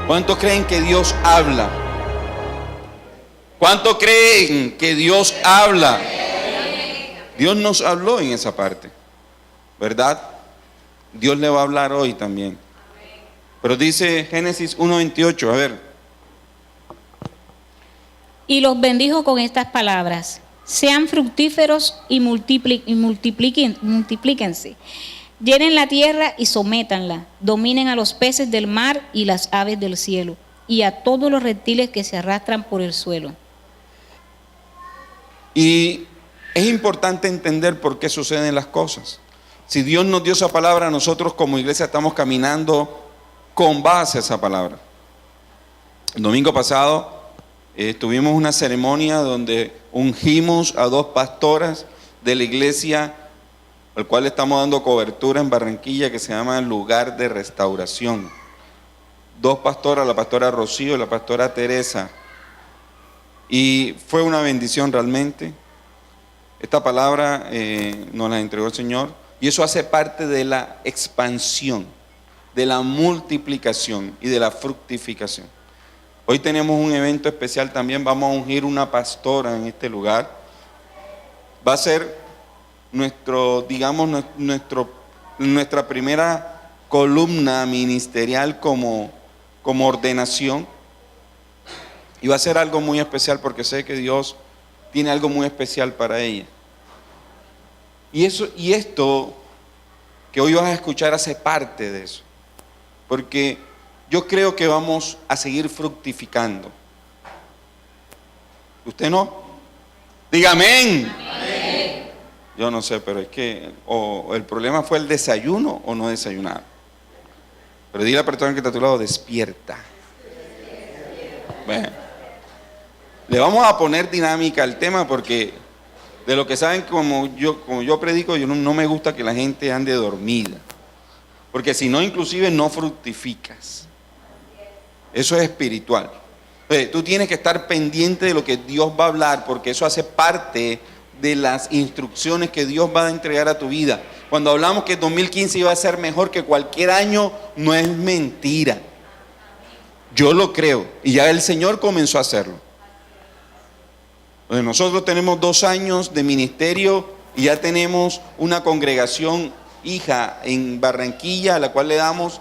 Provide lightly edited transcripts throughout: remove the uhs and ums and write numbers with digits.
¿Cuántos creen que Dios habla? ¿Cuántos creen que Dios habla? Dios nos habló en esa parte, ¿verdad? Dios le va a hablar hoy también. Pero dice Génesis 1:28, a ver. Y los bendijo con estas palabras: sean fructíferos y multiplíquense. Llenen la tierra y sométanla. Dominen a los peces del mar y las aves del cielo, y a todos los reptiles que se arrastran por el suelo. Y es importante entender por qué suceden las cosas. Si Dios nos dio esa palabra, nosotros como iglesia estamos caminando con base a esa palabra. El domingo pasado tuvimos una ceremonia donde ungimos a 2 pastoras de la iglesia, al cual estamos dando cobertura en Barranquilla, que se llama Lugar de Restauración. 2 pastoras, la pastora Rocío y la pastora Teresa. Y fue una bendición realmente. Esta palabra nos la entregó el Señor, y eso hace parte de la expansión, de la multiplicación y de la fructificación. Hoy tenemos un evento especial también, vamos a ungir una pastora en este lugar. Va a ser nuestra primera columna ministerial como ordenación. Y va a ser algo muy especial porque sé que Dios tiene algo muy especial para ella. Y esto que hoy vas a escuchar hace parte de eso. Porque yo creo que vamos a seguir fructificando. ¿Usted no? Diga amén. Amén. Yo no sé, pero es que o el problema fue el desayuno o no desayunar. Pero dile a la persona que está a tu lado: despierta. Bueno, le vamos a poner dinámica al tema porque de lo que saben, como yo predico, yo no me gusta que la gente ande dormida. Porque si no, inclusive no fructificas. Eso es espiritual. Tú tienes que estar pendiente de lo que Dios va a hablar, porque eso hace parte de las instrucciones que Dios va a entregar a tu vida. Cuando hablamos que 2015 iba a ser mejor que cualquier año, no es mentira. Yo lo creo, y ya el Señor comenzó a hacerlo. Nosotros tenemos 2 años de ministerio y ya tenemos una congregación hija en Barranquilla, a la cual le damos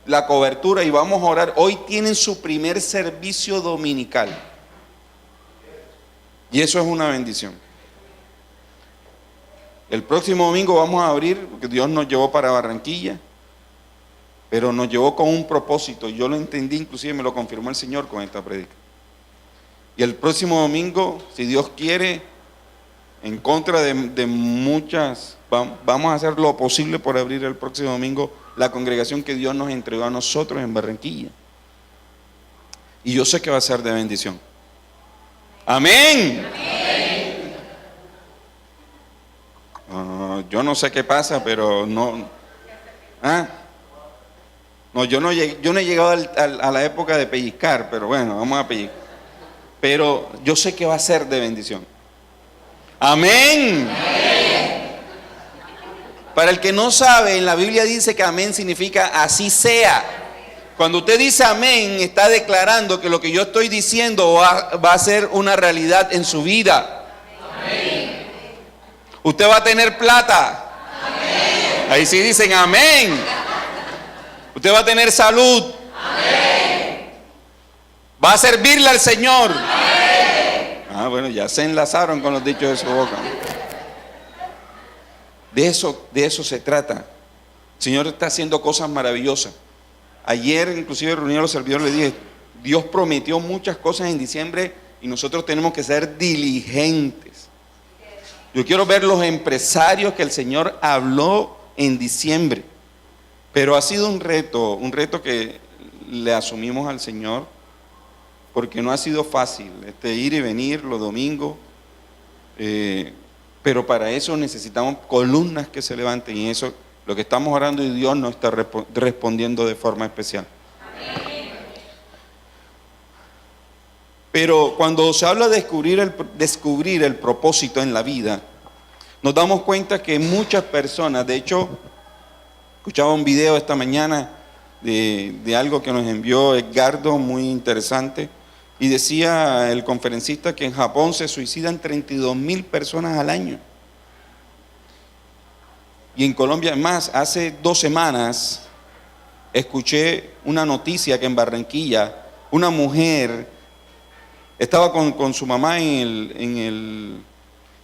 la cobertura y vamos a orar. Hoy tienen su primer servicio dominical. Y eso es una bendición. El próximo domingo vamos a abrir, porque Dios nos llevó para Barranquilla, pero nos llevó con un propósito. Yo lo entendí, inclusive me lo confirmó el Señor con esta predica. Y el próximo domingo, si Dios quiere, en contra de muchas, vamos a hacer lo posible por abrir el próximo domingo la congregación que Dios nos entregó a nosotros en Barranquilla. Y yo sé que va a ser de bendición. Amén. Yo no sé qué pasa, pero no. No, yo no he llegado a la época de pellizcar, pero bueno, vamos a pellizcar. Pero yo sé que va a ser de bendición. Amén. Para el que no sabe, en la Biblia dice que amén significa así sea. Cuando usted dice amén, está declarando que lo que yo estoy diciendo va a ser una realidad en su vida. Amén. Usted va a tener plata. Amén. Ahí sí dicen amén. Usted va a tener salud. Amén. Va a servirle al Señor. Amén. Bueno, ya se enlazaron con los dichos de su boca. De eso se trata. El Señor está haciendo cosas maravillosas. Ayer inclusive reuní a los servidores, le dije: Dios prometió muchas cosas en diciembre y nosotros tenemos que ser diligentes. Yo quiero ver los empresarios que el Señor habló en diciembre. Pero ha sido un reto que le asumimos al Señor, porque no ha sido fácil ir y venir los domingos. Pero para eso necesitamos columnas que se levanten, y eso lo que estamos orando, y Dios nos está respondiendo de forma especial. Amén. Pero cuando se habla de descubrir el propósito en la vida, nos damos cuenta que muchas personas, de hecho, escuchaba un video esta mañana de algo que nos envió Edgardo, muy interesante. Y decía el conferencista que en Japón se suicidan 32,000 personas al año. Y en Colombia, más, hace 2 semanas escuché una noticia que en Barranquilla una mujer estaba con su mamá en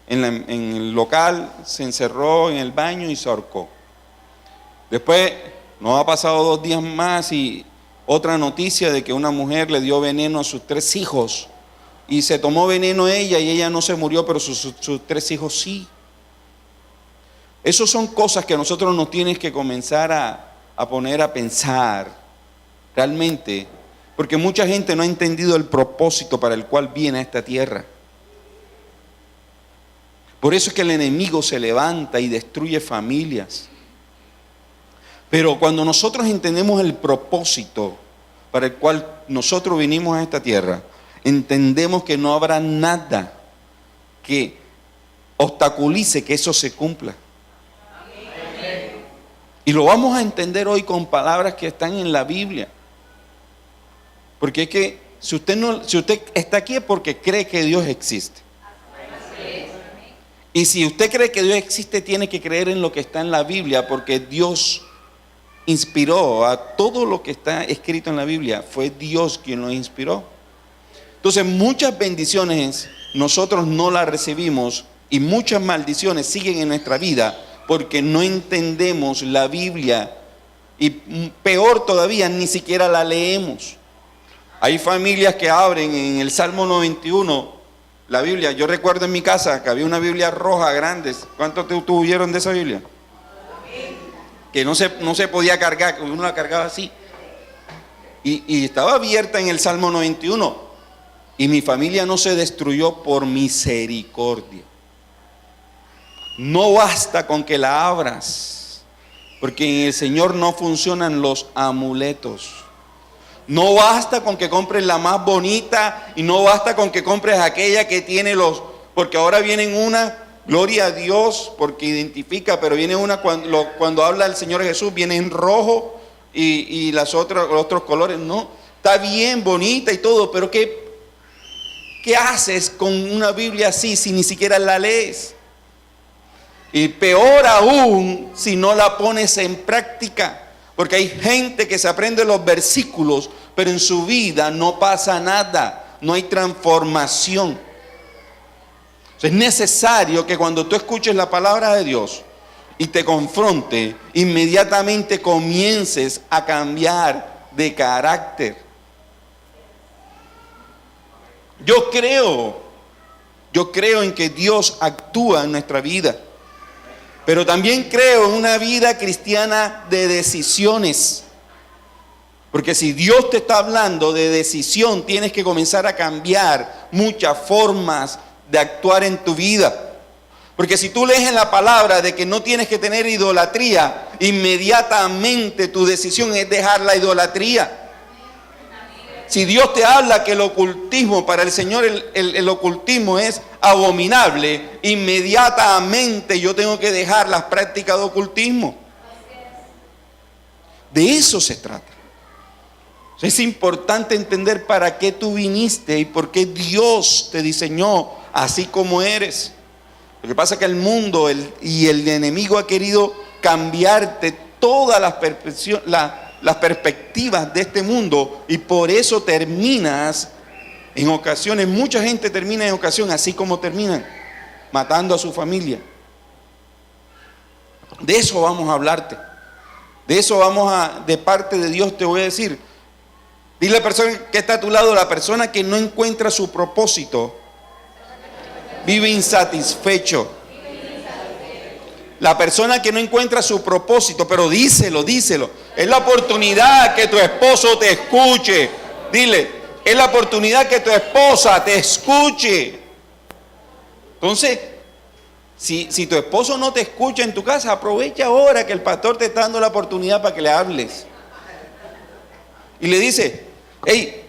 el local, se encerró en el baño y se ahorcó. Después, no ha pasado 2 días más y otra noticia de que una mujer le dio veneno a sus 3 hijos y se tomó veneno ella y ella no se murió, pero sus 3 hijos sí. Esas son cosas que a nosotros nos tienen que comenzar a poner a pensar realmente, porque mucha gente no ha entendido el propósito para el cual viene a esta tierra. Por eso es que el enemigo se levanta y destruye familias. Pero cuando nosotros entendemos el propósito para el cual nosotros vinimos a esta tierra, entendemos que no habrá nada que obstaculice que eso se cumpla. Y lo vamos a entender hoy con palabras que están en la Biblia. Porque es que si usted está aquí es porque cree que Dios existe. Y si usted cree que Dios existe, tiene que creer en lo que está en la Biblia, porque Dios inspiró a todo lo que está escrito en la Biblia. Fue Dios quien lo inspiró. Entonces muchas bendiciones nosotros no las recibimos y muchas maldiciones siguen en nuestra vida porque no entendemos la Biblia y peor todavía, ni siquiera la leemos. Hay familias que abren en el Salmo 91 la Biblia. Yo recuerdo en mi casa que había una Biblia roja grande. ¿Cuántos tuvieron de esa Biblia? Que no se podía cargar, que uno la cargaba así. Y estaba abierta en el Salmo 91. Y mi familia no se destruyó por misericordia. No basta con que la abras, porque en el Señor no funcionan los amuletos. No basta con que compres la más bonita y no basta con que compres aquella que tiene porque ahora vienen una, gloria a Dios, porque identifica, pero viene una cuando habla el Señor Jesús, viene en rojo y los otros colores, no, está bien, bonita y todo, pero ¿qué haces con una Biblia así si ni siquiera la lees? Y peor aún si no la pones en práctica. Porque hay gente que se aprende los versículos, pero en su vida no pasa nada, no hay transformación. Es necesario que cuando tú escuches la palabra de Dios y te confronte, inmediatamente comiences a cambiar de carácter. Yo creo en que Dios actúa en nuestra vida. Pero también creo en una vida cristiana de decisiones. Porque si Dios te está hablando de decisión, tienes que comenzar a cambiar muchas formas de actuar en tu vida. Porque si tú lees en la palabra de que no tienes que tener idolatría, inmediatamente tu decisión es dejar la idolatría. Si Dios te habla que el ocultismo, para el Señor el ocultismo es abominable, inmediatamente yo tengo que dejar las prácticas de ocultismo. De eso se trata. Es importante entender para qué tú viniste y por qué Dios te diseñó así como eres. Lo que pasa es que el mundo y el enemigo ha querido cambiarte todas las perspectivas de este mundo y por eso terminas en ocasiones, mucha gente termina en ocasiones así como terminan, matando a su familia. De eso vamos a hablarte. De eso de parte de Dios te voy a decir. Dile a la persona que está a tu lado, la persona que no encuentra su propósito, vive insatisfecho. La persona que no encuentra su propósito, pero díselo. Es la oportunidad que tu esposo te escuche. Dile, es la oportunidad que tu esposa te escuche. Entonces, si tu esposo no te escucha en tu casa, aprovecha ahora que el pastor te está dando la oportunidad para que le hables. Y le dice, hey,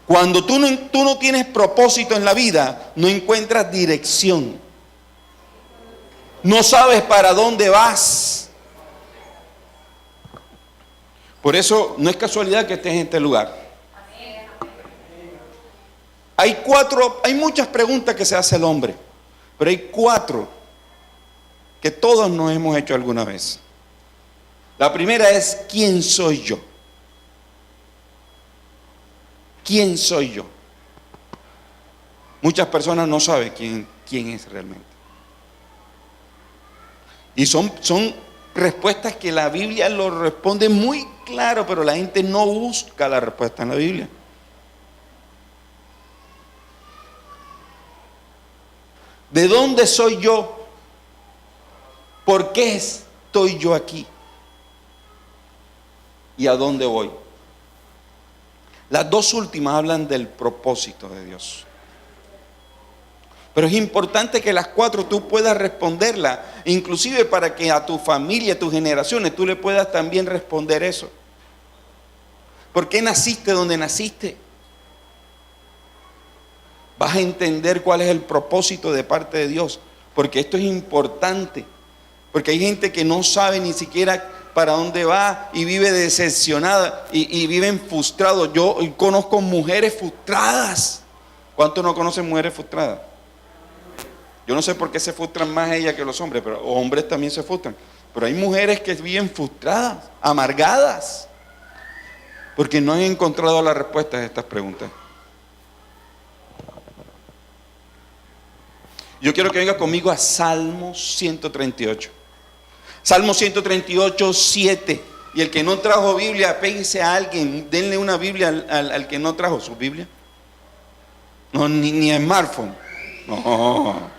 cuando tú no tienes propósito en la vida, no encuentras dirección. No sabes para dónde vas. Por eso no es casualidad que estés en este lugar. Hay muchas preguntas que se hace el hombre, pero hay 4 que todos nos hemos hecho alguna vez. La primera es: ¿quién soy yo? ¿Quién soy yo? Muchas personas no saben quién es realmente. Y son respuestas que la Biblia lo responde muy claro, pero la gente no busca la respuesta en la Biblia. ¿De dónde soy yo? ¿Por qué estoy yo aquí? ¿Y a dónde voy? Las 2 últimas hablan del propósito de Dios. Pero es importante que las 4 tú puedas responderlas, inclusive para que a tu familia, a tus generaciones, tú le puedas también responder eso. ¿Por qué naciste donde naciste? Vas a entender cuál es el propósito de parte de Dios, porque esto es importante, porque hay gente que no sabe ni siquiera para dónde va y vive decepcionada y viven frustrados. Yo conozco mujeres frustradas. ¿Cuántos no conocen mujeres frustradas? Yo no sé por qué se frustran más ellas que los hombres, pero hombres también se frustran. Pero hay mujeres que viven frustradas, amargadas, porque no han encontrado la respuesta a estas preguntas. Yo quiero que venga conmigo a Salmo 138. Salmo 138, 7. Y el que no trajo Biblia, péguese a alguien, denle una Biblia al que no trajo su Biblia. No, ni smartphone. No.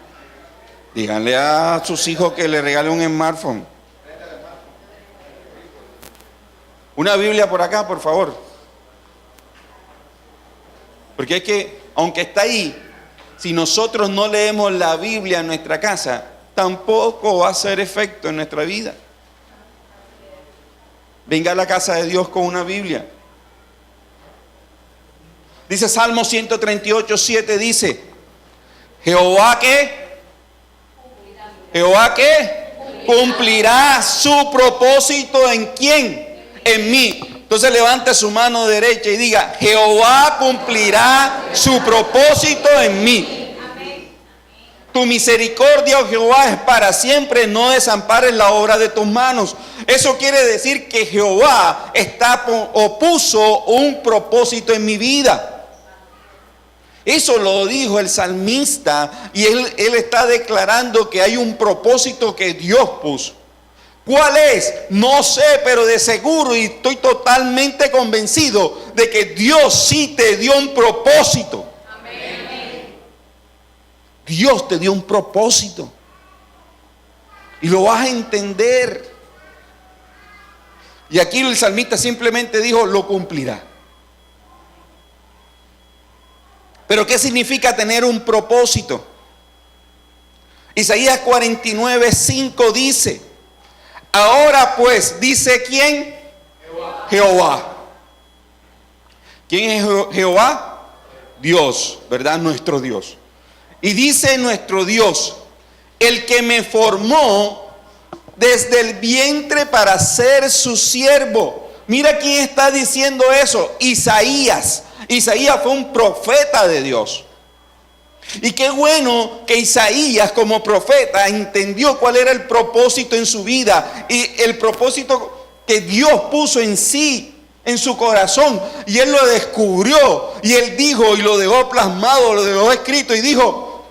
Díganle a sus hijos que le regalen un smartphone. Una Biblia por acá, por favor. Porque es que, aunque está ahí, si nosotros no leemos la Biblia en nuestra casa, tampoco va a hacer efecto en nuestra vida. Venga a la casa de Dios con una Biblia. Dice Salmo 138, 7, dice: Jehová ¿qué? Jehová ¿qué? Cumplirá su propósito ¿en quién? En mí. Entonces levante su mano derecha y diga: Jehová cumplirá su propósito en mí. Tu misericordia, oh Jehová, es para siempre, no desampares la obra de tus manos. Eso quiere decir que Jehová puso un propósito en mi vida. Eso lo dijo el salmista, y él está declarando que hay un propósito que Dios puso. ¿Cuál es? No sé, pero de seguro y estoy totalmente convencido de que Dios sí te dio un propósito. Amén. Dios te dio un propósito. Y lo vas a entender. Y aquí el salmista simplemente dijo: lo cumplirá. Pero ¿qué significa tener un propósito? Isaías 49:5 dice: ahora pues, dice ¿quién? Jehová. ¿Quién es Jehová? Dios, ¿verdad? Nuestro Dios. Y dice nuestro Dios: el que me formó desde el vientre para ser su siervo. Mira quién está diciendo eso: Isaías. Isaías fue un profeta de Dios. Y qué bueno que Isaías, como profeta, entendió cuál era el propósito en su vida y el propósito que Dios puso en sí, en su corazón, y él lo descubrió y él dijo, y lo dejó plasmado, lo dejó escrito, y dijo: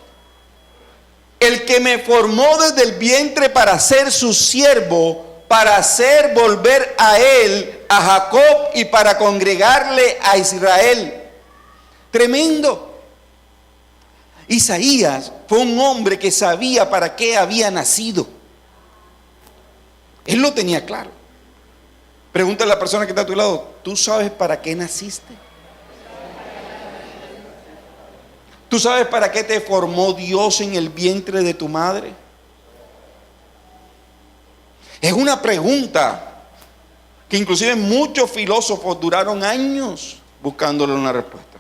el que me formó desde el vientre para ser su siervo, para hacer volver a él, a Jacob, y para congregarle a Israel. Tremendo. Isaías fue un hombre que sabía para qué había nacido. Él lo tenía claro. Pregúntale a la persona que está a tu lado: ¿tú sabes para qué naciste? ¿Tú sabes para qué te formó Dios en el vientre de tu madre? Es una pregunta que inclusive muchos filósofos duraron años buscándole una respuesta.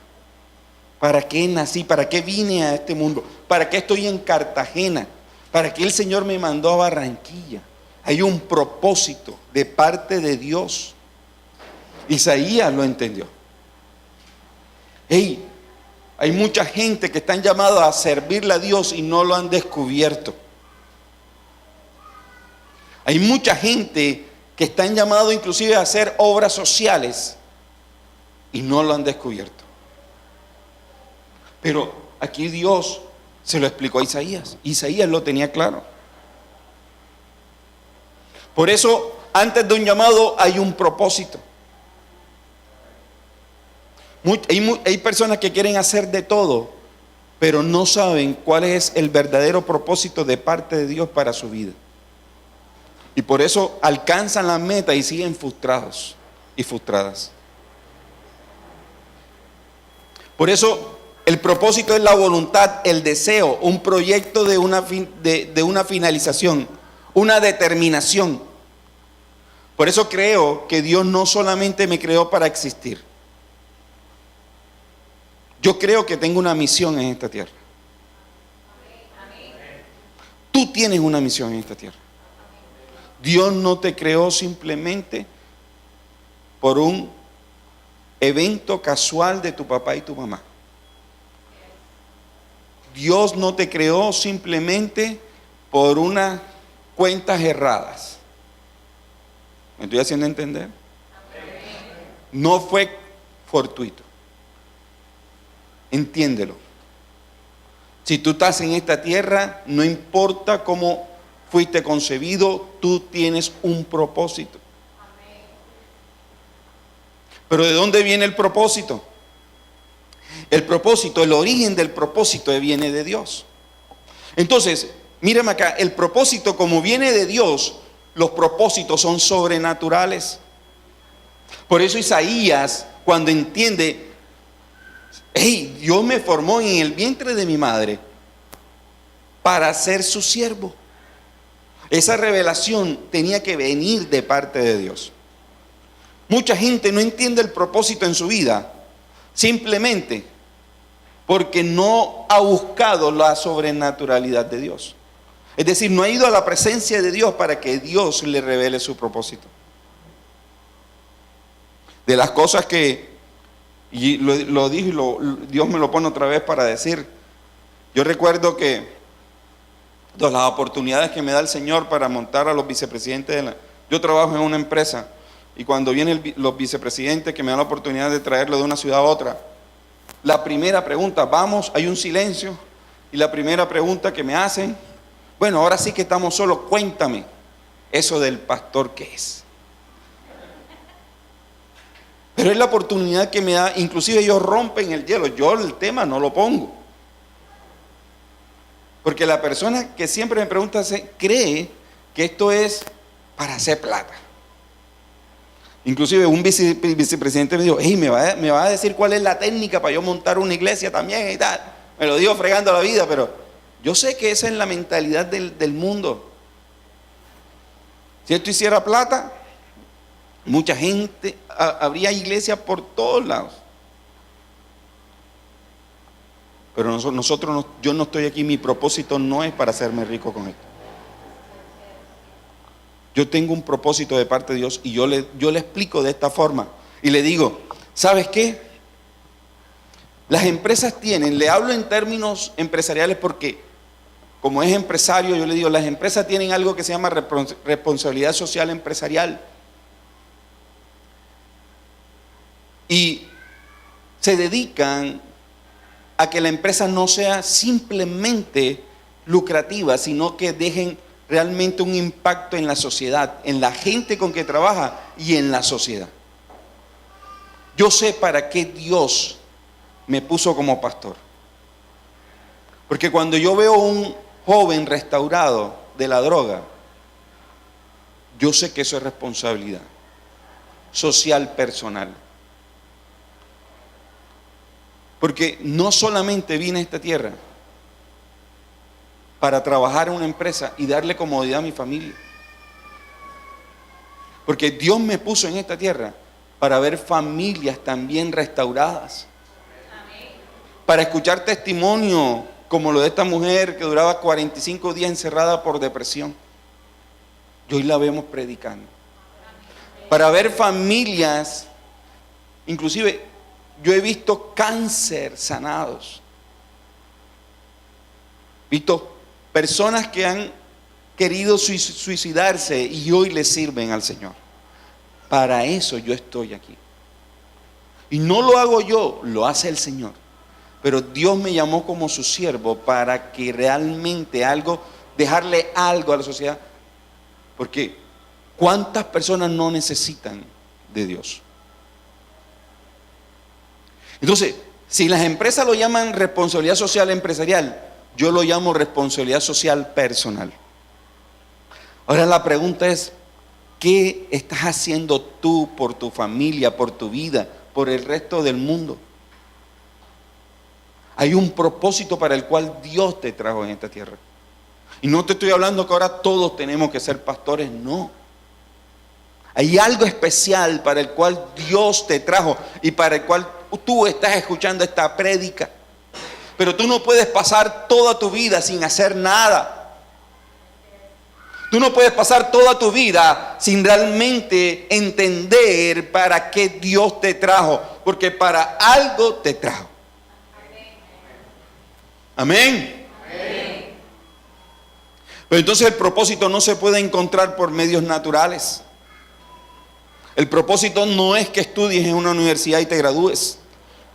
¿Para qué nací? ¿Para qué vine a este mundo? ¿Para qué estoy en Cartagena? ¿Para qué el Señor me mandó a Barranquilla? Hay un propósito de parte de Dios. Isaías lo entendió. Hey, hay mucha gente que están llamados a servirle a Dios y no lo han descubierto. Hay mucha gente que están llamados inclusive a hacer obras sociales y no lo han descubierto. Pero aquí Dios se lo explicó a Isaías. Isaías lo tenía claro. Por eso, antes de un llamado hay un propósito. Hay personas que quieren hacer de todo, pero no saben cuál es el verdadero propósito de parte de Dios para su vida. Y por eso alcanzan la meta y siguen frustrados y frustradas. Por eso el propósito es la voluntad, el deseo, un proyecto de una finalización, una determinación. Por eso creo que Dios no solamente me creó para existir. Yo creo que tengo una misión en esta tierra. Tú tienes una misión en esta tierra. Dios no te creó simplemente por un evento casual de tu papá y tu mamá. Dios no te creó simplemente por unas cuentas erradas. ¿Me estoy haciendo entender? No fue fortuito. Entiéndelo. Si tú estás en esta tierra, no importa cómo fuiste concebido, tú tienes un propósito. Pero ¿de dónde viene el propósito? El propósito, el origen del propósito viene de Dios. Entonces, mírame acá, el propósito como viene de Dios, los propósitos son sobrenaturales. Por eso Isaías, cuando entiende, hey, Dios me formó en el vientre de mi madre para ser su siervo. Esa revelación tenía que venir de parte de Dios. Mucha gente no entiende el propósito en su vida, simplemente porque no ha buscado la sobrenaturalidad de Dios. Es decir, no ha ido a la presencia de Dios para que Dios le revele su propósito. De las cosas que, y lo dije, Dios me lo pone otra vez para decir, yo recuerdo que de las oportunidades que me da el Señor para montar a los vicepresidentes yo trabajo en una empresa y cuando vienen los vicepresidentes que me dan la oportunidad de traerlo de una ciudad a otra, la primera pregunta, vamos, hay un silencio y la primera pregunta que me hacen, bueno, ahora sí que estamos solos, cuéntame eso del pastor que es. Pero es la oportunidad que me da, inclusive ellos rompen el hielo, yo el tema no lo pongo. Porque la persona que siempre me pregunta cree que esto es para hacer plata. Inclusive un vicepresidente me dijo, hey, me va a decir cuál es la técnica para yo montar una iglesia también y tal. Me lo digo fregando la vida, pero yo sé que esa es la mentalidad del mundo. Si esto hiciera plata, mucha gente, habría iglesias por todos lados. Pero yo no estoy aquí, mi propósito no es para hacerme rico con esto. Yo tengo un propósito de parte de Dios y yo le explico de esta forma. Y le digo, ¿sabes qué? Las empresas le hablo en términos empresariales porque como es empresario, yo le digo, las empresas tienen algo que se llama responsabilidad social empresarial. Y se dedican a que la empresa no sea simplemente lucrativa, sino que dejen realmente un impacto en la sociedad, en la gente con que trabaja y en la sociedad. Yo sé para qué Dios me puso como pastor. Porque cuando yo veo un joven restaurado de la droga, yo sé que eso es responsabilidad social personal. Porque no solamente vine a esta tierra para trabajar en una empresa y darle comodidad a mi familia. Porque Dios me puso en esta tierra para ver familias también restauradas. Para escuchar testimonio como lo de esta mujer que duraba 45 días encerrada por depresión. Y hoy la vemos predicando. Para ver familias Inclusive yo he visto cáncer sanados. He visto personas que han querido suicidarse y hoy le sirven al Señor. Para eso yo estoy aquí. Y no lo hago yo, lo hace el Señor. Pero Dios me llamó como su siervo para que realmente dejarle algo a la sociedad. Porque ¿cuántas personas no necesitan de Dios? Entonces, si las empresas lo llaman responsabilidad social empresarial, yo lo llamo responsabilidad social personal. Ahora la pregunta es, ¿qué estás haciendo tú por tu familia, por tu vida, por el resto del mundo? Hay un propósito para el cual Dios te trajo en esta tierra. Y no te estoy hablando que ahora todos tenemos que ser pastores, no. Hay algo especial para el cual Dios te trajo y para el cual tú estás escuchando esta prédica. Pero tú no puedes pasar toda tu vida sin hacer nada. Tú no puedes pasar toda tu vida sin realmente entender para qué Dios te trajo, porque para algo te trajo. Amén. Pero entonces el propósito no se puede encontrar por medios naturales. El propósito no es que estudies en una universidad y te gradúes.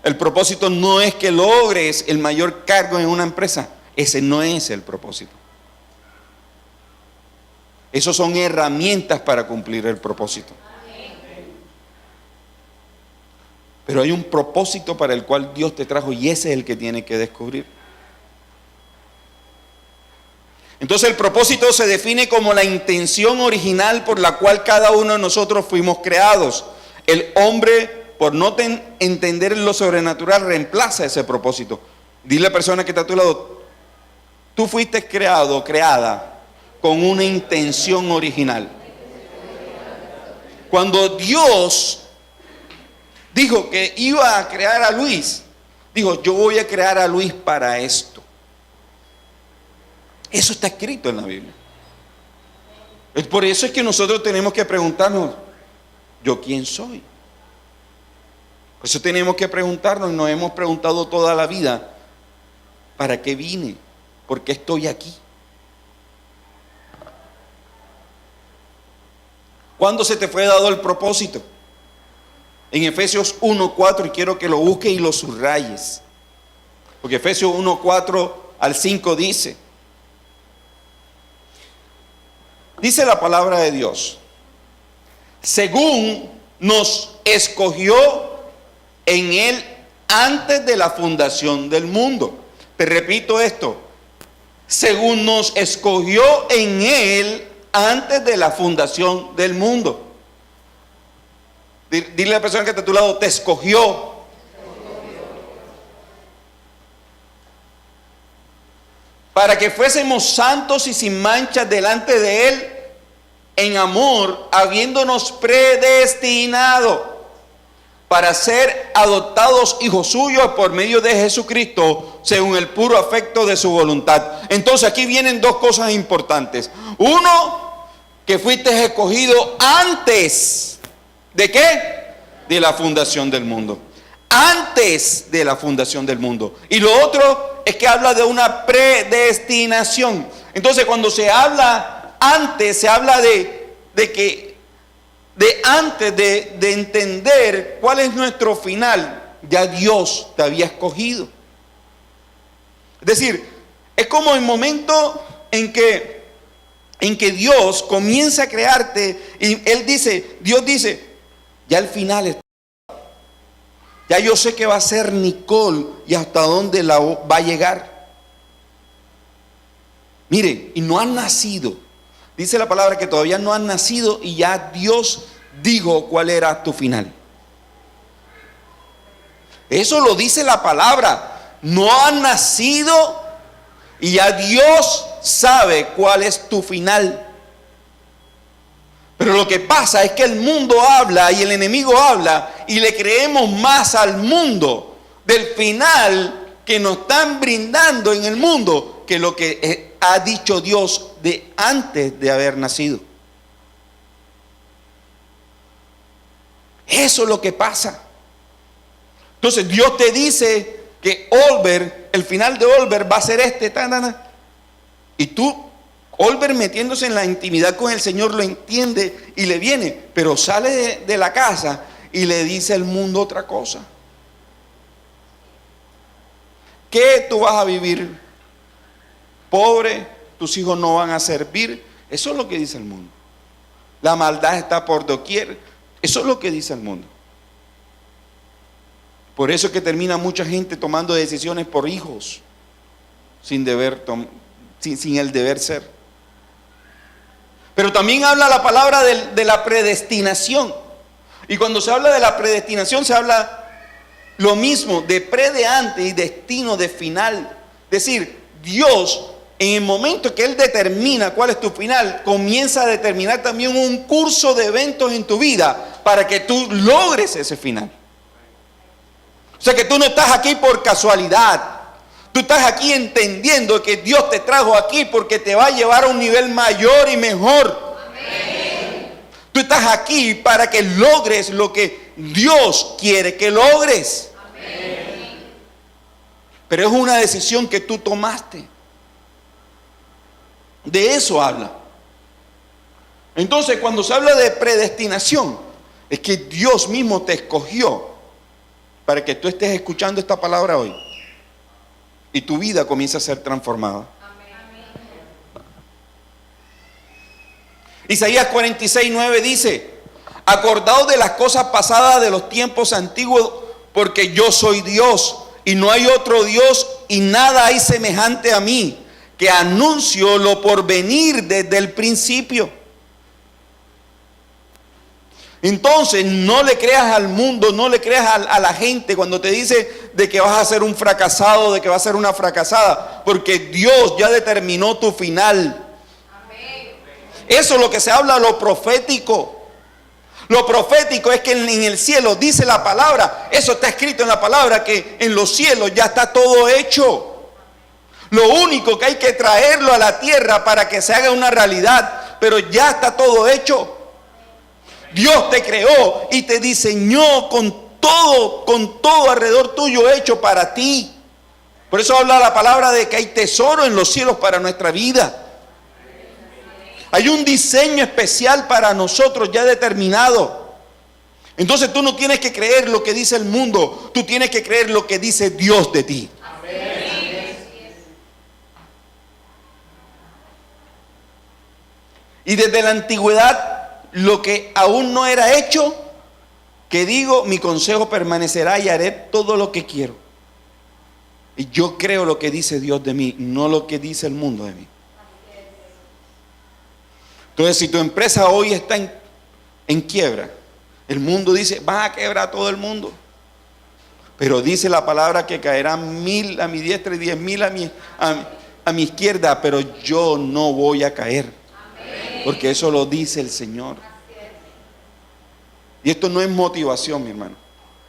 El propósito no es que logres el mayor cargo en una empresa. Ese no es el propósito. Esos son herramientas para cumplir el propósito. Pero hay un propósito para el cual Dios te trajo y ese es el que tienes que descubrir. Entonces el propósito se define como la intención original por la cual cada uno de nosotros fuimos creados. El hombre, por no entender lo sobrenatural, reemplaza ese propósito. Dile a la persona que está a tu lado, tú fuiste creado o creada con una intención original. Cuando Dios dijo que iba a crear a Luis, dijo, yo voy a crear a Luis para esto. Eso está escrito en la Biblia. Por eso es que nosotros tenemos que preguntarnos, ¿yo quién soy? Por eso tenemos que preguntarnos, nos hemos preguntado toda la vida, ¿para qué vine? ¿Por qué estoy aquí? ¿Cuándo se te fue dado el propósito? En Efesios 1:4, y quiero que lo busques y lo subrayes. Porque Efesios 1:4 al 5 dice la palabra de Dios, según nos escogió en Él antes de la fundación del mundo. Te repito esto, según nos escogió en Él antes de la fundación del mundo. Dile a la persona que está a tu lado, te escogió. Para que fuésemos santos y sin mancha delante de Él en amor, habiéndonos predestinado para ser adoptados hijos suyos por medio de Jesucristo, según el puro afecto de su voluntad. Entonces aquí vienen dos cosas importantes. Uno, que fuiste escogido antes ¿de qué? De la fundación del mundo. Antes de la fundación del mundo. Y lo otro es que habla de una predestinación. Entonces cuando se habla antes, se habla de entender cuál es nuestro final. Ya Dios te había escogido. Es decir, es como el momento en que Dios comienza a crearte y Dios dice, ya el final está. Ya yo sé que va a ser Nicole y hasta dónde la va a llegar. Mire, y no han nacido. Dice la palabra que todavía no han nacido y ya Dios dijo cuál era tu final. Eso lo dice la palabra. No han nacido y ya Dios sabe cuál es tu final. Pero lo que pasa es que el mundo habla y el enemigo habla y le creemos más al mundo del final que nos están brindando en el mundo que lo que ha dicho Dios de antes de haber nacido. Eso es lo que pasa. Entonces Dios te dice que Olver, el final de Olver va a ser este, y tú, Olver metiéndose en la intimidad con el Señor, lo entiende y le viene, pero sale de la casa y le dice al mundo otra cosa. ¿Qué tú vas a vivir? Pobre, tus hijos no van a servir. Eso es lo que dice el mundo. La maldad está por doquier. Eso es lo que dice el mundo. Por eso es que termina mucha gente tomando decisiones por hijos, sin el deber ser. Pero también habla la palabra de la predestinación. Y cuando se habla de la predestinación, se habla lo mismo, de pre de antes y destino de final. Es decir, Dios, en el momento que Él determina cuál es tu final, comienza a determinar también un curso de eventos en tu vida para que tú logres ese final. O sea que tú no estás aquí por casualidad. Tú estás aquí entendiendo que Dios te trajo aquí porque te va a llevar a un nivel mayor y mejor. Amén. Tú estás aquí para que logres lo que Dios quiere que logres. Amén. Pero es una decisión que tú tomaste. De eso habla. Entonces, cuando se habla de predestinación, es que Dios mismo te escogió para que tú estés escuchando esta palabra hoy y tu vida comience a ser transformada. Isaías 46:9 dice: acordaos de las cosas pasadas de los tiempos antiguos, porque yo soy Dios y no hay otro Dios y nada hay semejante a mí, que anuncio lo por venir desde el principio. Entonces no le creas al mundo, no le creas a la gente cuando te dice de que vas a ser un fracasado, de que vas a ser una fracasada, porque Dios ya determinó tu final. Amén. Eso es lo que se habla, lo profético. Lo profético es que en el cielo dice la palabra, eso está escrito en la palabra, que en los cielos ya está todo hecho. Lo único que hay que traerlo a la tierra para que se haga una realidad, pero ya está todo hecho. Dios te creó y te diseñó con todo alrededor tuyo hecho para ti. Por eso habla la palabra de que hay tesoro en los cielos para nuestra vida. Hay un diseño especial para nosotros ya determinado. Entonces tú no tienes que creer lo que dice el mundo, tú tienes que creer lo que dice Dios de ti. Y desde la antigüedad, lo que aún no era hecho, que digo, mi consejo permanecerá y haré todo lo que quiero. Y yo creo lo que dice Dios de mí, no lo que dice el mundo de mí. Entonces, si tu empresa hoy está en quiebra, el mundo dice, va a quebrar todo el mundo. Pero dice la palabra que caerán 1000 a mi diestra y 10,000 a mi izquierda, pero yo no voy a caer. Porque eso lo dice el Señor. Y esto no es motivación, mi hermano.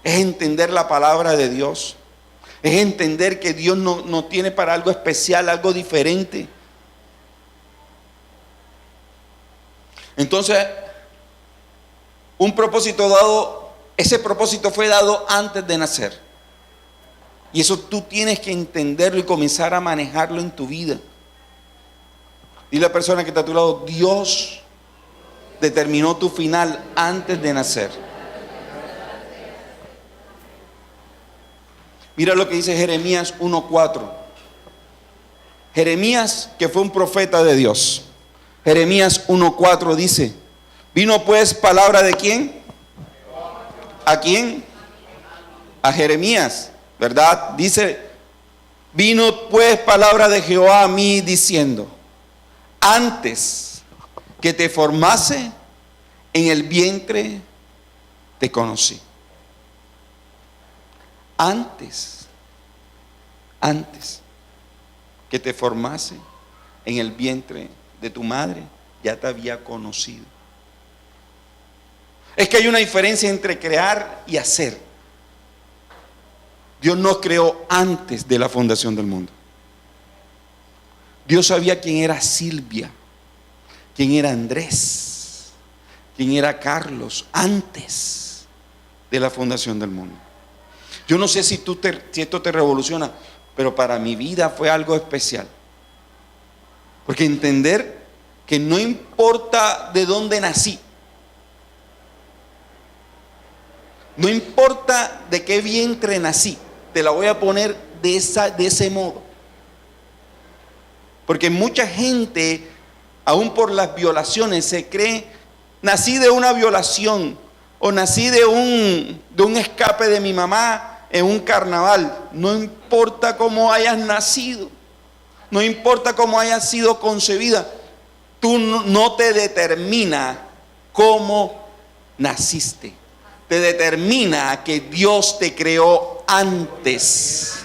Es entender la palabra de Dios. Es entender que Dios no tiene para algo especial, algo diferente. Entonces, un propósito dado, ese propósito fue dado antes de nacer. Y eso tú tienes que entenderlo y comenzar a manejarlo en tu vida. Dile a la persona que está a tu lado, Dios determinó tu final antes de nacer. Mira lo que dice Jeremías 1:4. Jeremías, que fue un profeta de Dios. Jeremías 1:4 dice: vino pues palabra de ¿quién? ¿A quién? A Jeremías, ¿verdad? Dice: vino pues palabra de Jehová a mí diciendo: antes que te formase en el vientre te conocí. Antes que te formase en el vientre de tu madre, ya te había conocido. Es que hay una diferencia entre crear y hacer. Dios nos creó antes de la fundación del mundo. Dios sabía quién era Silvia, quién era Andrés, quién era Carlos antes de la fundación del mundo. Yo no sé si esto te revoluciona, pero para mi vida fue algo especial. Porque entender que no importa de dónde nací, no importa de qué vientre nací, te la voy a poner de ese modo. Porque mucha gente, aún por las violaciones, se cree, nací de una violación, o nací de un escape de mi mamá en un carnaval. No importa cómo hayas nacido, no importa cómo hayas sido concebida, tú no te determina cómo naciste. Te determina que Dios te creó antes.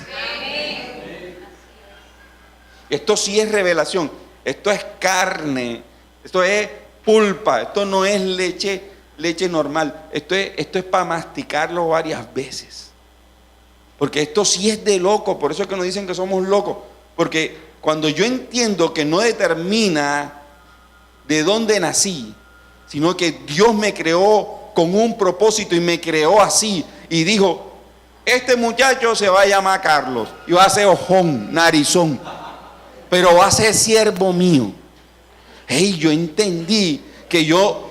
Esto sí es revelación, esto es carne, esto es pulpa, esto no es leche normal, esto es para masticarlo varias veces. Porque esto sí es de loco, por eso es que nos dicen que somos locos. Porque cuando yo entiendo que no determina de dónde nací, sino que Dios me creó con un propósito y me creó así, y dijo, este muchacho se va a llamar Carlos, y va a ser ojón, narizón, pero va a ser siervo mío. Hey, yo entendí que yo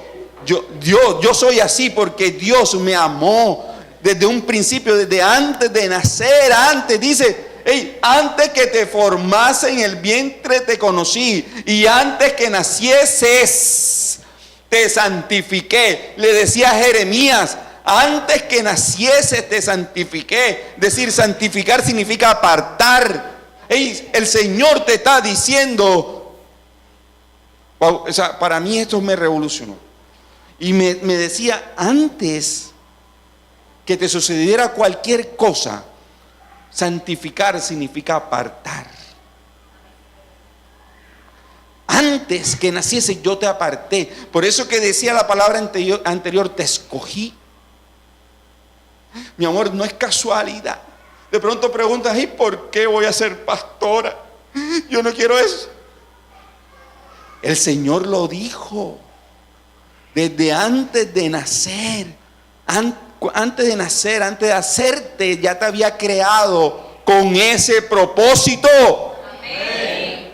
soy así porque Dios me amó desde un principio, desde antes de nacer, dice, hey, antes que te formase en el vientre te conocí, y antes que nacieses te santifiqué. Le decía a Jeremías, antes que nacieses te santifiqué. Decir santificar significa apartar. Hey, el Señor te está diciendo, wow, o sea, para mí esto me revolucionó. Y me decía, antes que te sucediera cualquier cosa, santificar significa apartar. Antes que naciese yo te aparté. Por eso que decía la palabra anterior, te escogí. Mi amor, no es casualidad. De pronto preguntas, ¿y por qué voy a ser pastora? Yo no quiero eso. El Señor lo dijo desde antes de nacer. Antes de hacerte, ya te había creado con ese propósito. Amén.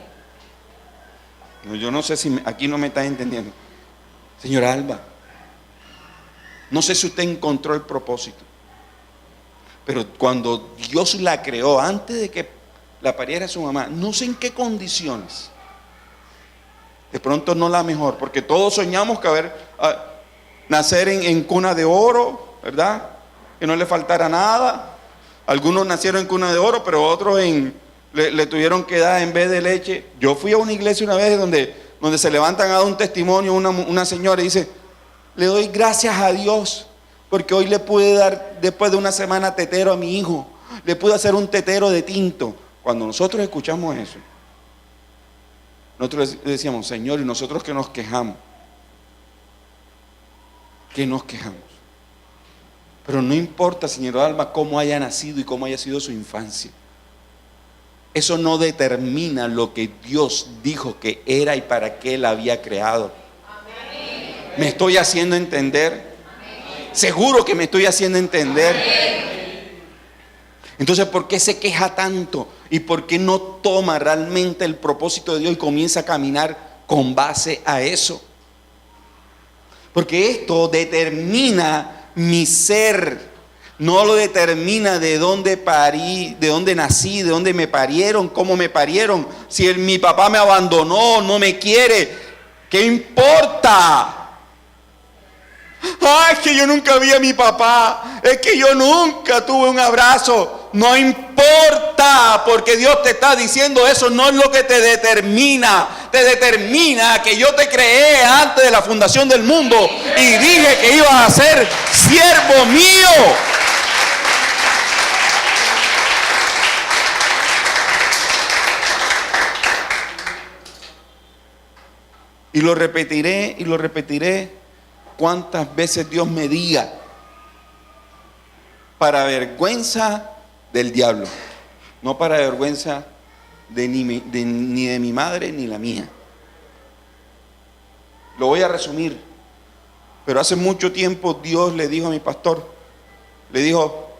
Yo no sé si aquí no me está entendiendo. Señora Alba, no sé si usted encontró el propósito, pero cuando Dios la creó, antes de que la pariera su mamá, no sé en qué condiciones, de pronto no la mejor, porque todos soñamos que nacer en cuna de oro, ¿verdad? Que no le faltara nada. Algunos nacieron en cuna de oro, pero otros le tuvieron que dar en vez de leche. Yo fui a una iglesia una vez donde se levantan a dar un testimonio una señora y dice, le doy gracias a Dios porque hoy le pude dar, después de una semana, tetero a mi hijo. Le pude hacer un tetero de tinto. Cuando nosotros escuchamos eso, nosotros decíamos, Señor, y nosotros que nos quejamos. Pero no importa, señora Alba, cómo haya nacido y cómo haya sido su infancia. Eso no determina lo que Dios dijo que era y para qué la había creado. Amén. ¿Me estoy haciendo entender? Amén. Seguro que me estoy haciendo entender. Amén. Entonces, ¿por qué se queja tanto? ¿Y por qué no toma realmente el propósito de Dios y comienza a caminar con base a eso? Porque esto determina mi ser. No lo determina de dónde parí, de dónde nací, de dónde me parieron, cómo me parieron. Si mi papá me abandonó, no me quiere, ¿qué importa? Es que yo nunca vi a mi papá, es que yo nunca tuve un abrazo. No importa, porque Dios te está diciendo eso no es lo que te determina. Te determina que yo te creé antes de la fundación del mundo y dije que ibas a ser siervo mío. Y lo repetiré cuantas veces Dios me diga, para vergüenza del diablo, no para vergüenza ni de mi madre ni la mía. Lo voy a resumir, pero hace mucho tiempo Dios le dijo a mi pastor, le dijo,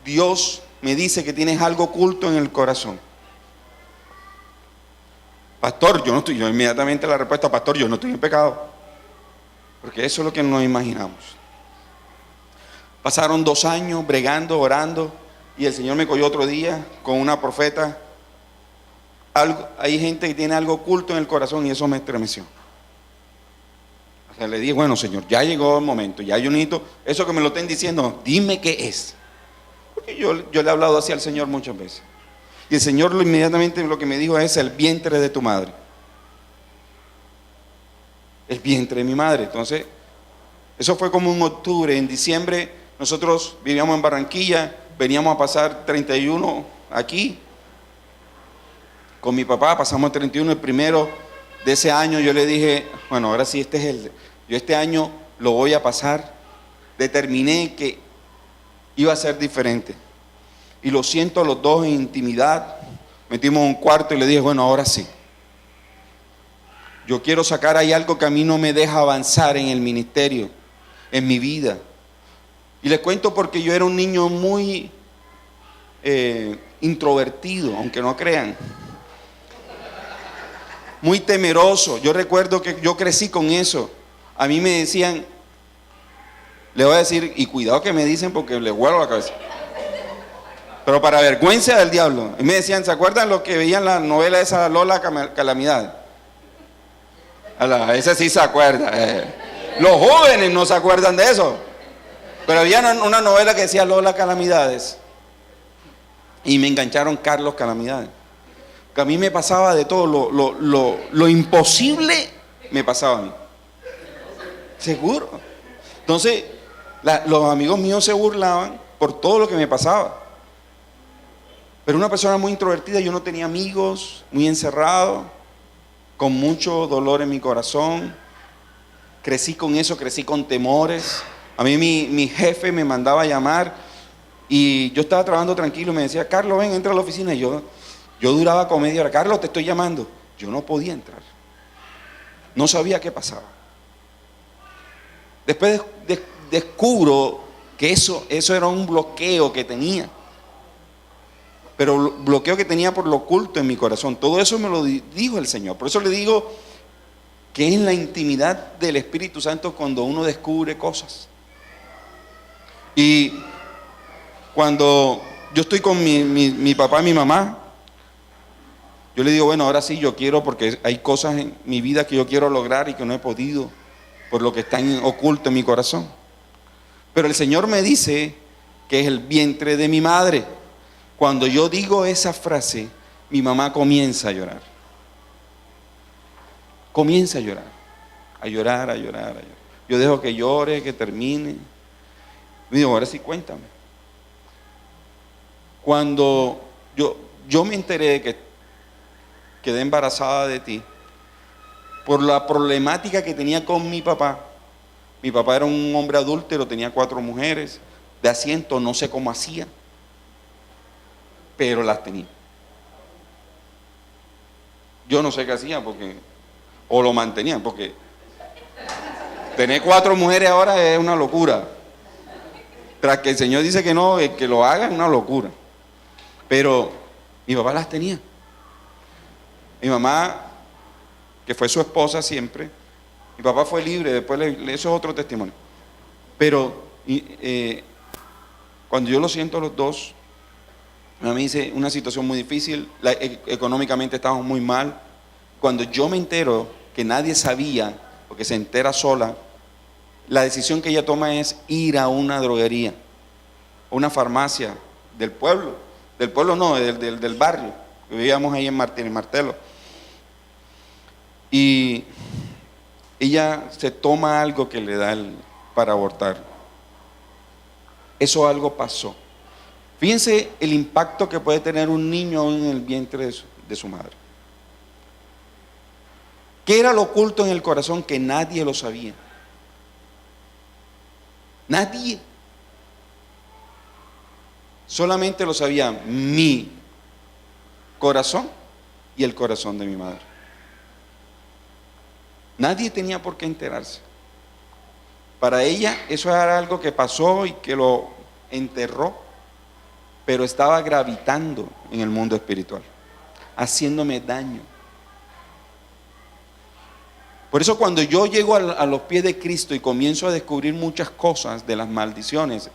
Dios me dice que tienes algo oculto en el corazón. Pastor, yo inmediatamente la respuesta, pastor, yo no estoy en pecado. Porque eso es lo que nos imaginamos. Pasaron 2 años bregando, orando, y el Señor me cogió otro día con una profeta. Hay gente que tiene algo oculto en el corazón y eso me estremeció. O sea, le dije, bueno, Señor, ya llegó el momento, ya yo necesito, eso que me lo estén diciendo, dime qué es. Porque yo le he hablado así al Señor muchas veces. Y el Señor inmediatamente lo que me dijo es el vientre de tu madre. El vientre de mi madre. Entonces, eso fue como en octubre. En diciembre nosotros vivíamos en Barranquilla, veníamos a pasar 31 aquí con mi papá, pasamos el 31, el primero de ese año. Yo le dije, bueno, ahora sí, yo este año lo voy a pasar. Determiné que iba a ser diferente. Y lo siento los dos en intimidad. Metimos un cuarto y le dije, bueno, ahora sí. Yo quiero sacar ahí algo que a mí no me deja avanzar en el ministerio, en mi vida. Y les cuento porque yo era un niño muy introvertido, aunque no crean. Muy temeroso. Yo recuerdo que yo crecí con eso. A mí me decían, le voy a decir, y cuidado que me dicen porque les vuelo la cabeza. Pero para vergüenza del diablo. Y me decían, ¿se acuerdan lo que veían la novela esa Lola Calamidad? Ese sí se acuerda. Los jóvenes no se acuerdan de eso. Pero había una novela que decía Lola Calamidades. Y me engancharon Carlos Calamidades. Que a mí me pasaba de todo, lo imposible me pasaba a mí. Seguro. Entonces, los amigos míos se burlaban por todo lo que me pasaba. Pero una persona muy introvertida, yo no tenía amigos, muy encerrado, con mucho dolor en mi corazón. Crecí con eso, crecí con temores. A mí mi jefe me mandaba a llamar y yo estaba trabajando tranquilo y me decía, Carlos, ven, entra a la oficina. Y yo duraba como media hora, Carlos, te estoy llamando. Yo no podía entrar. No sabía qué pasaba. Después descubro que eso era un bloqueo que tenía. Pero bloqueo que tenía por lo oculto en mi corazón. Todo eso me lo dijo el Señor. Por eso le digo que es la intimidad del Espíritu Santo cuando uno descubre cosas. Y cuando yo estoy con mi papá y mi mamá, yo le digo, bueno, ahora sí yo quiero, porque hay cosas en mi vida que yo quiero lograr y que no he podido por lo que está oculto en mi corazón. Pero el Señor me dice que es el vientre de mi madre. Cuando yo digo esa frase, mi mamá comienza a llorar. Comienza a llorar. A llorar, a llorar, a llorar. Yo dejo que llore, que termine. Me digo, ahora sí cuéntame. Cuando yo me enteré de que quedé embarazada de ti, por la problemática que tenía con mi papá. Mi papá era un hombre adúltero, tenía 4 mujeres, de asiento, no sé cómo hacía, pero las tenía. Yo no sé qué hacía, o lo mantenían, porque tener 4 mujeres ahora es una locura. Tras que el Señor dice que no, que lo haga es una locura. Pero mi papá las tenía. Mi mamá, que fue su esposa siempre, mi papá fue libre, después eso es otro testimonio. Pero cuando yo lo siento a los dos, mi mamá me dice una situación muy difícil, económicamente estábamos muy mal. Cuando yo me entero que nadie sabía, porque se entera sola, la decisión que ella toma es ir a una droguería, a una farmacia del pueblo no, del barrio, que vivíamos ahí en Martelo. Y ella se toma algo que le da para abortar. Eso algo pasó. Fíjense el impacto que puede tener un niño en el vientre de su madre. ¿Qué era lo oculto en el corazón que nadie lo sabía? Nadie. Solamente lo sabía mi corazón y el corazón de mi madre. Nadie tenía por qué enterarse. Para ella eso era algo que pasó y que lo enterró. pero estaba gravitando en el mundo espiritual, haciéndome daño. Por eso cuando yo llego a los pies de Cristo y comienzo a descubrir muchas cosas de las maldiciones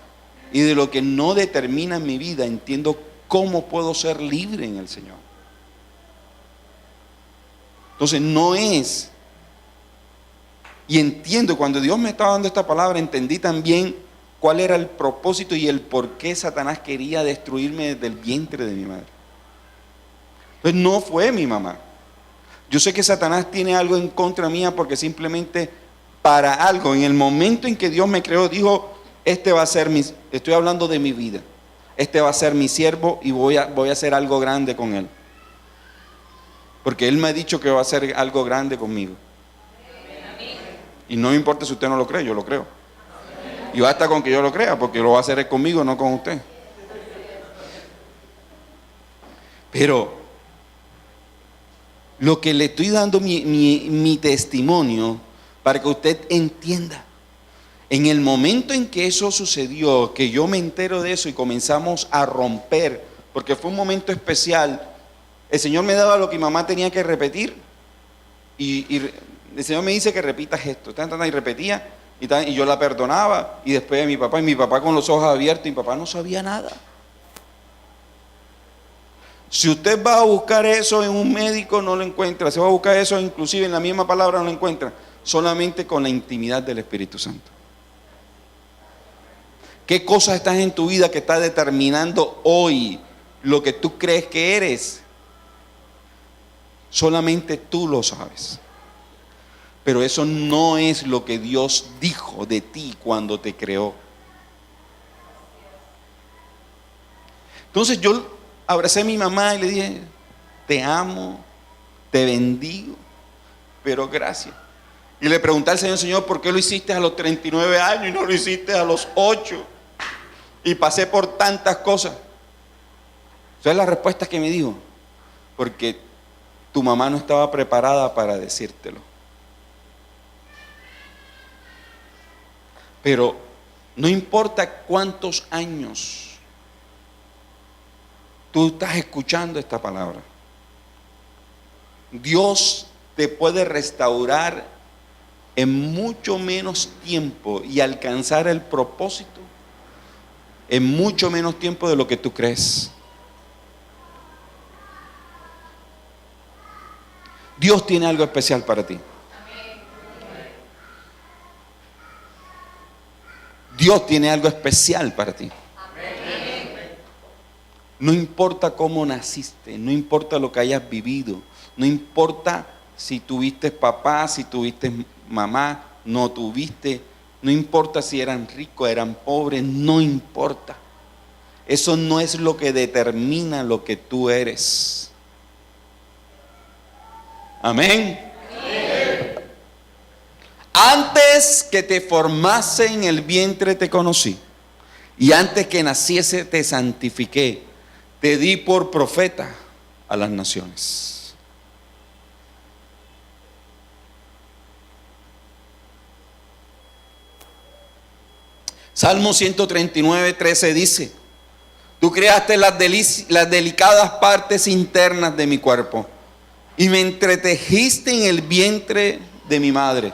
y de lo que no determina mi vida, entiendo cómo puedo ser libre en el Señor. Entonces no es, y entiendo, cuando Dios me estaba dando esta palabra, entendí también cuál era el propósito y el por qué Satanás quería destruirme desde el vientre de mi madre. Entonces no fue mi mamá. Yo sé que Satanás tiene algo en contra mía porque simplemente para algo, en el momento en que Dios me creó, dijo, este va a ser estoy hablando de mi vida, este va a ser mi siervo y voy a hacer algo grande con él. Porque Él me ha dicho que va a hacer algo grande conmigo. Y no me importa si usted no lo cree, yo lo creo. Y basta con que yo lo crea, porque lo va a hacer conmigo, no con usted. Pero lo que le estoy dando mi testimonio para que usted entienda. En el momento en que eso sucedió, que yo me entero de eso y comenzamos a romper, porque fue un momento especial, el Señor me daba lo que mi mamá tenía que repetir y el Señor me dice que repitas esto, y repetía y yo la perdonaba y después de mi papá con los ojos abiertos, y mi papá no sabía nada. Si usted va a buscar eso en un médico, no lo encuentra. Si va a buscar eso inclusive en la misma palabra, no lo encuentra. Solamente con la intimidad del Espíritu Santo. ¿Qué cosas están en tu vida que está determinando hoy lo que tú crees que eres? Solamente tú lo sabes. Pero eso no es lo que Dios dijo de ti cuando te creó. Entonces yo abracé a mi mamá y le dije, te amo, te bendigo, pero gracias. Y le pregunté al Señor, ¿por qué lo hiciste a los 39 años y no lo hiciste a los 8? Y pasé por tantas cosas. ¿Sabes la respuesta que me dijo? Porque tu mamá no estaba preparada para decírtelo. Pero no importa cuántos años tú estás escuchando esta palabra, Dios te puede restaurar en mucho menos tiempo y alcanzar el propósito en mucho menos tiempo de lo que tú crees. Dios tiene algo especial para ti. Dios tiene algo especial para ti. No importa cómo naciste, no importa lo que hayas vivido, no importa si tuviste papá, si tuviste mamá, no tuviste, no importa si eran ricos, eran pobres, no importa. Eso no es lo que determina lo que tú eres. Amén. Antes que te formase en el vientre te conocí, y antes que naciese te santifiqué, te di por profeta a las naciones. Salmo 139, 13 dice, tú creaste las delicadas partes internas de mi cuerpo y me entretejiste en el vientre de mi madre.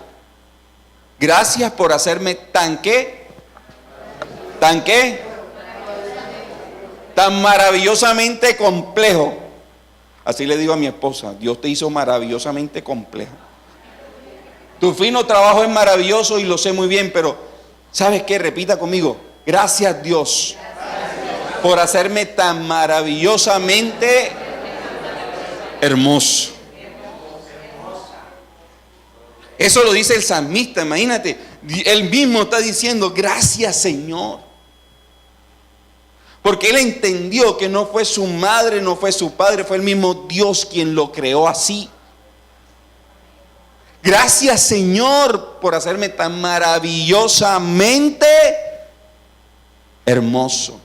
Gracias por hacerme tan maravillosamente complejo. Así le digo a mi esposa, Dios te hizo maravillosamente complejo. Tu fino trabajo es maravilloso y lo sé muy bien, pero ¿sabes qué? Repita conmigo, gracias Dios por hacerme tan maravillosamente hermoso. Eso lo dice el salmista, imagínate, él mismo está diciendo, gracias Señor. Porque él entendió que no fue su madre, no fue su padre, fue el mismo Dios quien lo creó así. Gracias Señor por hacerme tan maravillosamente hermoso,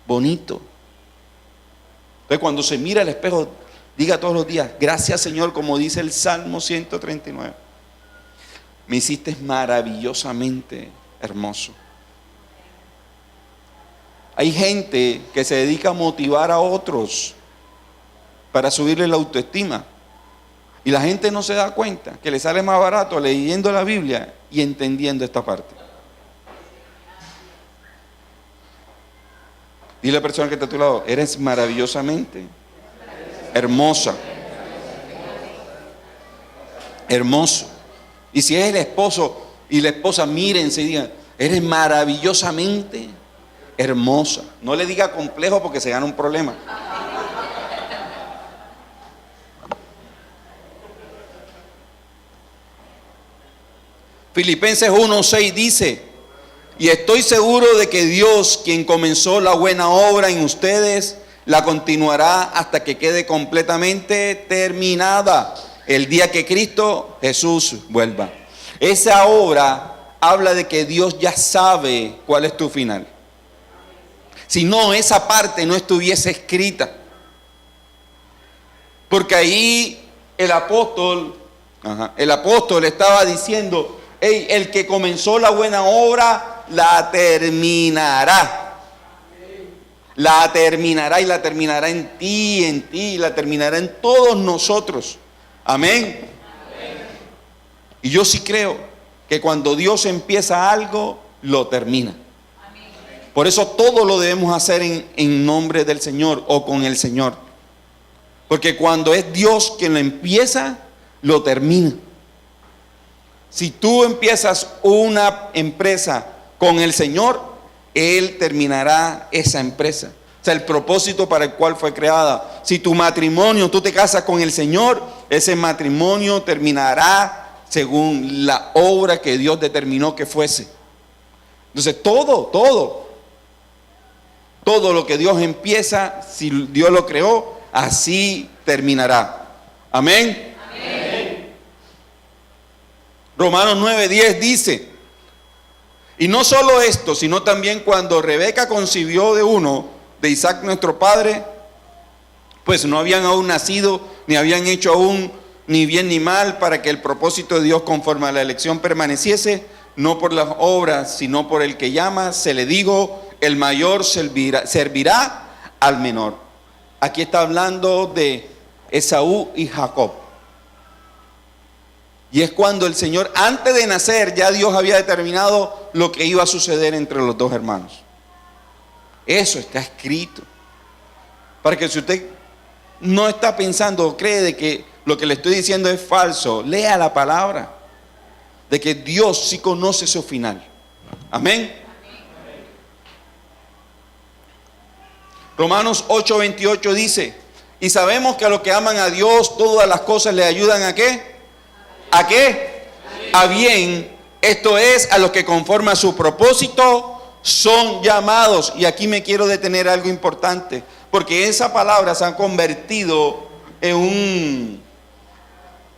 bonito. Entonces cuando se mira al espejo, diga todos los días, gracias Señor, como dice el Salmo 139. Me hiciste maravillosamente hermoso. Hay gente que se dedica a motivar a otros para subirle la autoestima. Y la gente no se da cuenta que le sale más barato leyendo la Biblia y entendiendo esta parte. Dile a la persona que está a tu lado, eres maravillosamente hermosa. Hermoso. Y si es el esposo y la esposa, mírense y digan, eres maravillosamente hermosa. No le diga complejo porque se gana un problema. Filipenses 1:6 dice, y estoy seguro de que Dios, quien comenzó la buena obra en ustedes, la continuará hasta que quede completamente terminada el día que Cristo Jesús vuelva. Esa obra habla de que Dios ya sabe cuál es tu final. Si no, esa parte no estuviese escrita. Porque ahí el apóstol estaba diciendo, hey, el que comenzó la buena obra la terminará. La terminará y la terminará en ti, la terminará en todos nosotros. Amén. Y yo sí creo que cuando Dios empieza algo, lo termina. Por eso todo lo debemos hacer en nombre del Señor o con el Señor. Porque cuando es Dios quien lo empieza, lo termina. Si tú empiezas una empresa con el Señor, Él terminará esa empresa. O sea, el propósito para el cual fue creada. Si tu matrimonio, tú te casas con el Señor, ese matrimonio terminará según la obra que Dios determinó que fuese. Entonces, todo lo que Dios empieza, si Dios lo creó, así terminará. Amén. Amén. Romanos 9:10 dice, y no solo esto, sino también cuando Rebeca concibió de Isaac nuestro padre, pues no habían aún nacido, ni habían hecho aún ni bien ni mal, para que el propósito de Dios conforme a la elección permaneciese, no por las obras, sino por el que llama. Se le digo, el mayor servirá al menor. Aquí está hablando de Esaú y Jacob. Y es cuando el Señor, antes de nacer, ya Dios había determinado lo que iba a suceder entre los dos hermanos. Eso está escrito. Para que si usted no está pensando o cree de que lo que le estoy diciendo es falso, lea la palabra. De que Dios sí conoce su final. Amén. Romanos 8:28 dice, y sabemos que a los que aman a Dios, todas las cosas le ayudan ¿a qué? ¿A qué? A bien. Esto es, a los que conforme a su propósito son llamados. Y aquí me quiero detener algo importante, porque esa palabra se ha convertido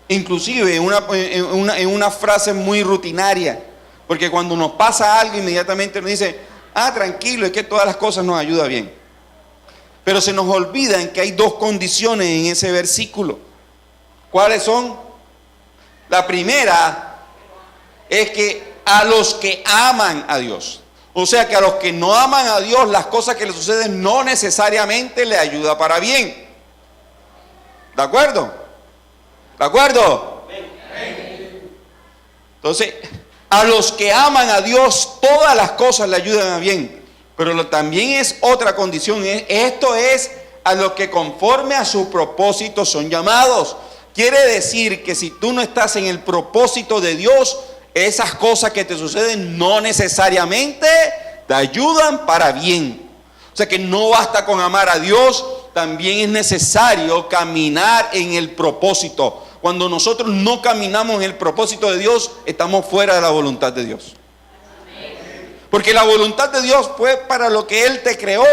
inclusive en una frase muy rutinaria. Porque cuando nos pasa algo, inmediatamente nos dice, tranquilo, es que todas las cosas nos ayudan bien. Pero se nos olvida que hay dos condiciones en ese versículo. ¿Cuáles son? La primera es que a los que aman a Dios. O sea que a los que no aman a Dios, las cosas que le suceden no necesariamente le ayuda para bien. ¿De acuerdo? ¿De acuerdo? Entonces, a los que aman a Dios, todas las cosas le ayudan a bien. Pero también es otra condición. Esto es a los que conforme a su propósito son llamados. Quiere decir que si tú no estás en el propósito de Dios, esas cosas que te suceden no necesariamente te ayudan para bien. O sea que no basta con amar a Dios, también es necesario caminar en el propósito. Cuando nosotros no caminamos en el propósito de Dios, estamos fuera de la voluntad de Dios. Porque la voluntad de Dios fue para lo que Él te creó.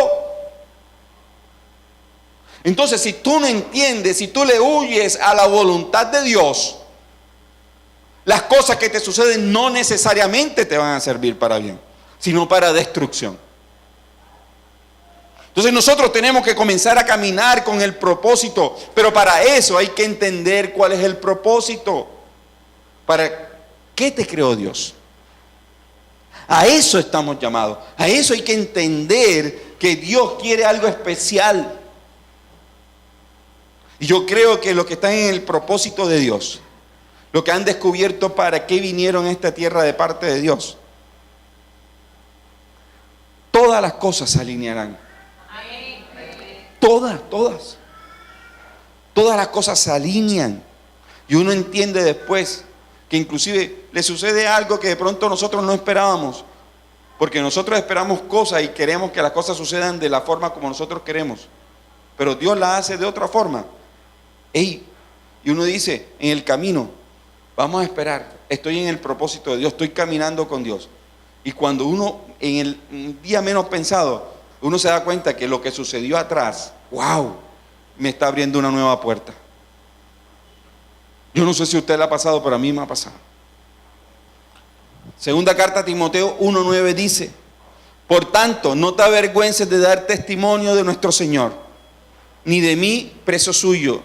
Entonces, si tú no entiendes, si tú le huyes a la voluntad de Dios, las cosas que te suceden no necesariamente te van a servir para bien, sino para destrucción. Entonces nosotros tenemos que comenzar a caminar con el propósito, pero para eso hay que entender cuál es el propósito. ¿Para qué te creó Dios? A eso estamos llamados. A eso hay que entender que Dios quiere algo especial. Y yo creo que los que están en el propósito de Dios, los que han descubierto para qué vinieron a esta tierra de parte de Dios, todas las cosas se alinearán. Todas las cosas se alinean. Y uno entiende después que inclusive le sucede algo que de pronto nosotros no esperábamos. Porque nosotros esperamos cosas y queremos que las cosas sucedan de la forma como nosotros queremos. Pero Dios la hace de otra forma. Y uno dice, en el camino, vamos a esperar. Estoy en el propósito de Dios, estoy caminando con Dios. Y cuando uno, en el día menos pensado, uno se da cuenta que lo que sucedió atrás, wow, me está abriendo una nueva puerta. Yo no sé si a usted le ha pasado, pero a mí me ha pasado. Segunda carta a Timoteo 1:9 dice: por tanto, no te avergüences de dar testimonio de nuestro Señor, ni de mí, preso suyo,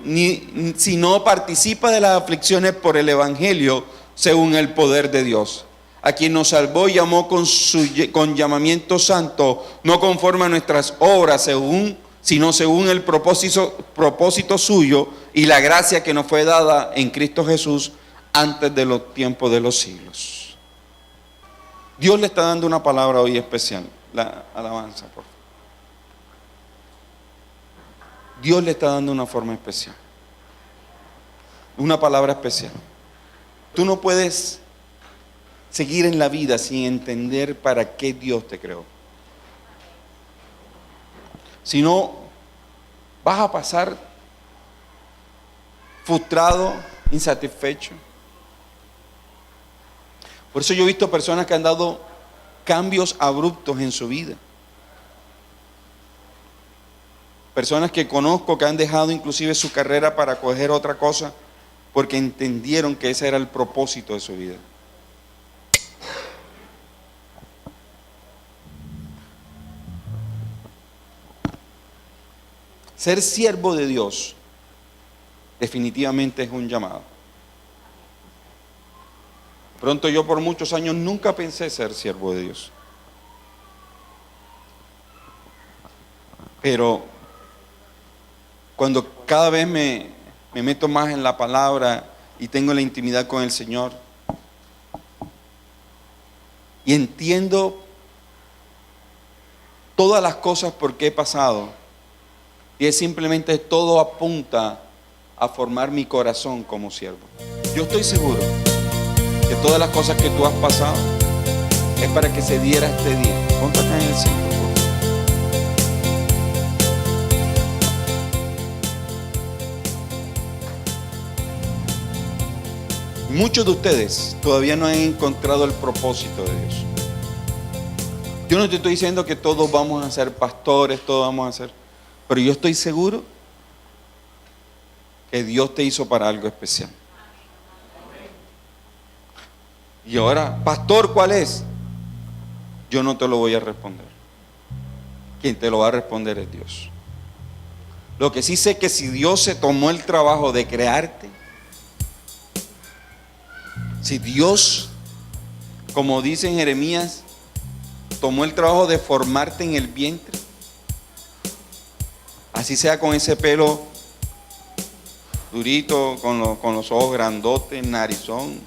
sino participa de las aflicciones por el Evangelio, según el poder de Dios, a quien nos salvó y llamó con llamamiento santo, no conforme a nuestras obras, sino según el propósito suyo y la gracia que nos fue dada en Cristo Jesús antes de los tiempos de los siglos. Dios le está dando una palabra hoy especial. La alabanza, por favor. Dios le está dando una forma especial. Una palabra especial. Tú no puedes seguir en la vida sin entender para qué Dios te creó. Si no, vas a pasar frustrado, insatisfecho. Por eso yo he visto personas que han dado cambios abruptos en su vida. Personas que conozco que han dejado inclusive su carrera para coger otra cosa porque entendieron que ese era el propósito de su vida. Ser siervo de Dios definitivamente es un llamado. Pronto yo por muchos años nunca pensé ser siervo de Dios. Pero cuando cada vez me meto más en la palabra y tengo la intimidad con el Señor y entiendo todas las cosas por qué he pasado, y es simplemente todo apunta a formar mi corazón como siervo. Yo estoy seguro que todas las cosas que tú has pasado es para que se diera este día. Ponte acá en el centro, por favor. Muchos de ustedes todavía no han encontrado el propósito de Dios. Yo no te estoy diciendo que todos vamos a ser pastores, todos vamos a ser, pero yo estoy seguro que Dios te hizo para algo especial. Y ahora, pastor, ¿cuál es? Yo no te lo voy a responder. Quien te lo va a responder es Dios. Lo que sí sé es que si Dios se tomó el trabajo de crearte, si Dios, como dice en Jeremías, tomó el trabajo de formarte en el vientre, así sea con ese pelo durito, con los ojos grandotes, narizón.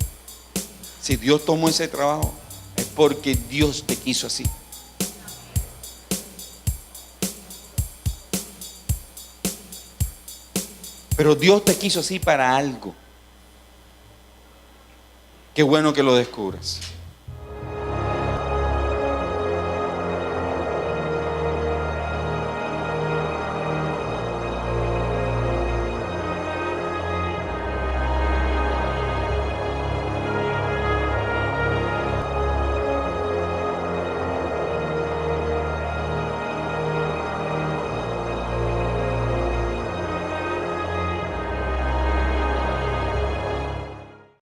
Si Dios tomó ese trabajo, es porque Dios te quiso así. Pero Dios te quiso así para algo. Qué bueno que lo descubras.